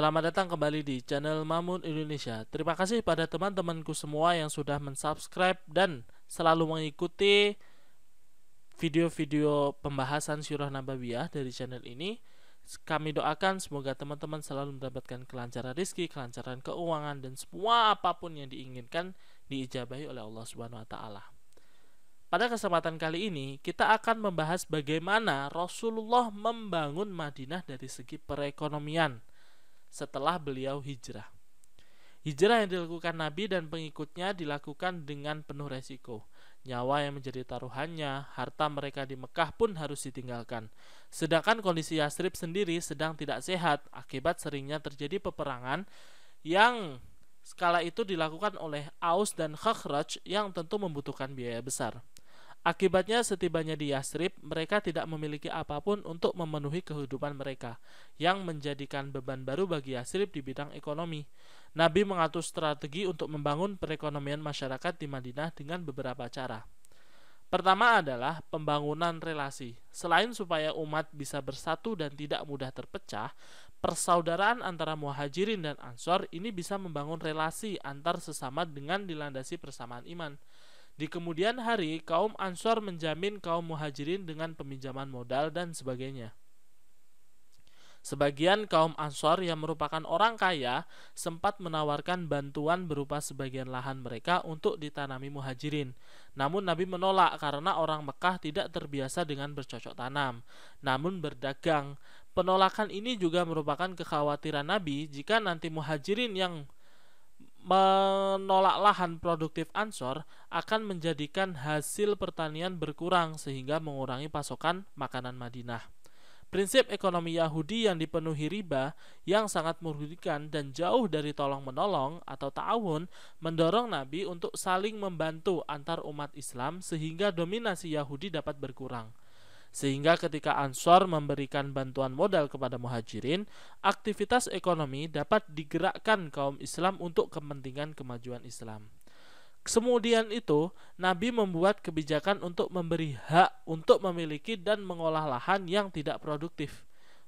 Selamat datang kembali di channel Mamun Indonesia. Terima kasih pada teman-temanku semua yang sudah mensubscribe dan selalu mengikuti video-video pembahasan Sirah Nabawiyah dari channel ini. Kami doakan semoga teman-teman selalu mendapatkan kelancaran rezeki, kelancaran keuangan, dan semua apapun yang diinginkan diijabahi oleh Allah Subhanahu wa taala. Pada kesempatan kali ini kita akan membahas bagaimana Rasulullah membangun Madinah dari segi perekonomian setelah beliau hijrah. Hijrah yang dilakukan Nabi dan pengikutnya dilakukan dengan penuh resiko. Nyawa yang menjadi taruhannya, harta mereka di Mekah pun harus ditinggalkan. Sedangkan kondisi Yatsrib sendiri sedang tidak sehat akibat seringnya terjadi peperangan yang skala itu dilakukan oleh Aus dan Khazraj yang tentu membutuhkan biaya besar. Akibatnya setibanya di Yatsrib, mereka tidak memiliki apapun untuk memenuhi kehidupan mereka, yang menjadikan beban baru bagi Yatsrib di bidang ekonomi. Nabi mengatur strategi untuk membangun perekonomian masyarakat di Madinah dengan beberapa cara. Pertama adalah pembangunan relasi. Selain supaya umat bisa bersatu dan tidak mudah terpecah, persaudaraan antara Muhajirin dan Ansor ini bisa membangun relasi antar sesama dengan dilandasi persamaan iman. Di kemudian hari, kaum Ansor menjamin kaum Muhajirin dengan peminjaman modal dan sebagainya. Sebagian kaum Ansor yang merupakan orang kaya sempat menawarkan bantuan berupa sebagian lahan mereka untuk ditanami Muhajirin. Namun Nabi menolak karena orang Mekah tidak terbiasa dengan bercocok tanam, namun berdagang. Penolakan ini juga merupakan kekhawatiran Nabi jika nanti Muhajirin yang menolak lahan produktif Ansor akan menjadikan hasil pertanian berkurang sehingga mengurangi pasokan makanan Madinah. Prinsip ekonomi Yahudi yang dipenuhi riba yang sangat merugikan dan jauh dari tolong-menolong atau ta'awun mendorong Nabi untuk saling membantu antar umat Islam sehingga dominasi Yahudi dapat berkurang. Sehingga ketika Ansor memberikan bantuan modal kepada Muhajirin, aktivitas ekonomi dapat digerakkan kaum Islam untuk kepentingan kemajuan Islam. Kemudian itu, Nabi membuat kebijakan untuk memberi hak untuk memiliki dan mengolah lahan yang tidak produktif.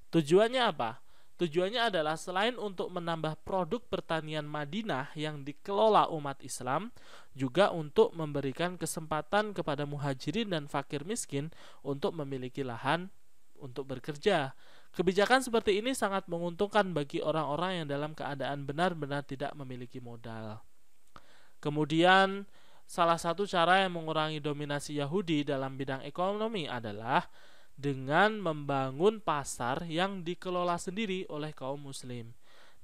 Tujuannya apa? Tujuannya adalah selain untuk menambah produk pertanian Madinah yang dikelola umat Islam, juga untuk memberikan kesempatan kepada muhajirin dan fakir miskin untuk memiliki lahan untuk bekerja. Kebijakan seperti ini sangat menguntungkan bagi orang-orang yang dalam keadaan benar-benar tidak memiliki modal. Kemudian, salah satu cara yang mengurangi dominasi Yahudi dalam bidang ekonomi adalah dengan membangun pasar yang dikelola sendiri oleh kaum muslim.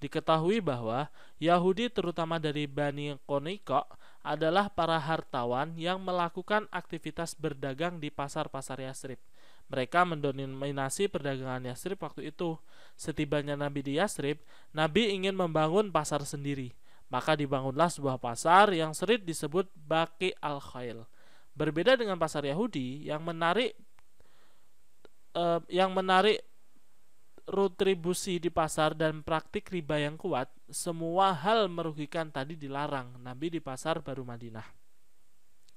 Diketahui bahwa Yahudi terutama dari Bani Qoniqa adalah para hartawan yang melakukan aktivitas berdagang di pasar-pasar Yatsrib. Mereka mendominasi perdagangan Yatsrib waktu itu. Setibanya Nabi di Yatsrib, Nabi ingin membangun pasar sendiri. Maka dibangunlah sebuah pasar yang sering disebut Baqi al-Khail. Berbeda dengan pasar Yahudi yang menarik retribusi di pasar dan praktik riba yang kuat, semua hal merugikan tadi dilarang Nabi di pasar baru Madinah.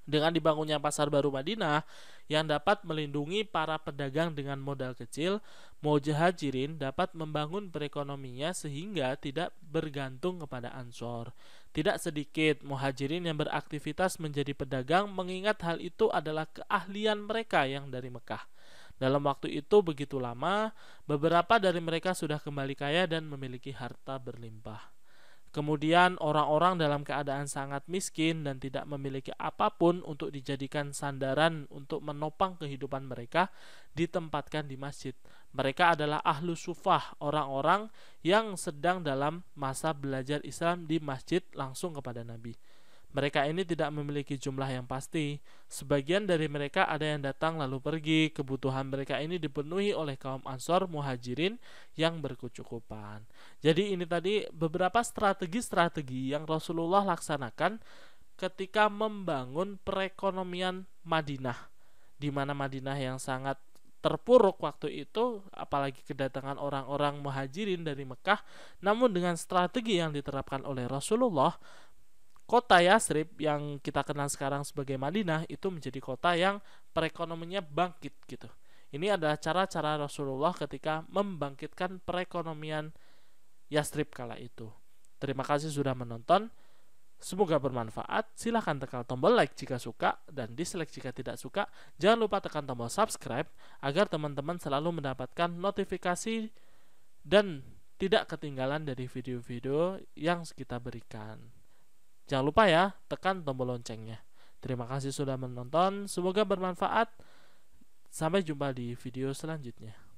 Dengan dibangunnya pasar baru Madinah yang dapat melindungi para pedagang dengan modal kecil, Muhajirin dapat membangun perekonominya sehingga tidak bergantung kepada Ansor. Tidak sedikit Muhajirin yang beraktivitas menjadi pedagang mengingat hal itu adalah keahlian mereka yang dari Mekah. Dalam waktu itu begitu lama, beberapa dari mereka sudah kembali kaya dan memiliki harta berlimpah. Kemudian orang-orang dalam keadaan sangat miskin dan tidak memiliki apapun untuk dijadikan sandaran untuk menopang kehidupan mereka ditempatkan di masjid. Mereka adalah ahlu sufah, orang-orang yang sedang dalam masa belajar Islam di masjid langsung kepada Nabi. Mereka ini tidak memiliki jumlah yang pasti. Sebagian dari mereka ada yang datang lalu pergi. Kebutuhan mereka ini dipenuhi oleh kaum Ansor Muhajirin yang berkecukupan. Jadi ini tadi beberapa strategi-strategi yang Rasulullah laksanakan ketika membangun perekonomian Madinah, di mana Madinah yang sangat terpuruk waktu itu, apalagi kedatangan orang-orang Muhajirin dari Mekah. Namun dengan strategi yang diterapkan oleh Rasulullah, kota Yatsrib yang kita kenal sekarang sebagai Madinah itu menjadi kota yang perekonomiannya bangkit gitu. Ini adalah cara-cara Rasulullah ketika membangkitkan perekonomian Yastrib kala itu. Terima kasih sudah menonton. Semoga bermanfaat. Silahkan tekan tombol like jika suka dan dislike jika tidak suka. Jangan lupa tekan tombol subscribe agar teman-teman selalu mendapatkan notifikasi dan tidak ketinggalan dari video-video yang kita berikan. Jangan lupa ya, tekan tombol loncengnya. Terima kasih sudah menonton. Semoga bermanfaat. Sampai jumpa di video selanjutnya.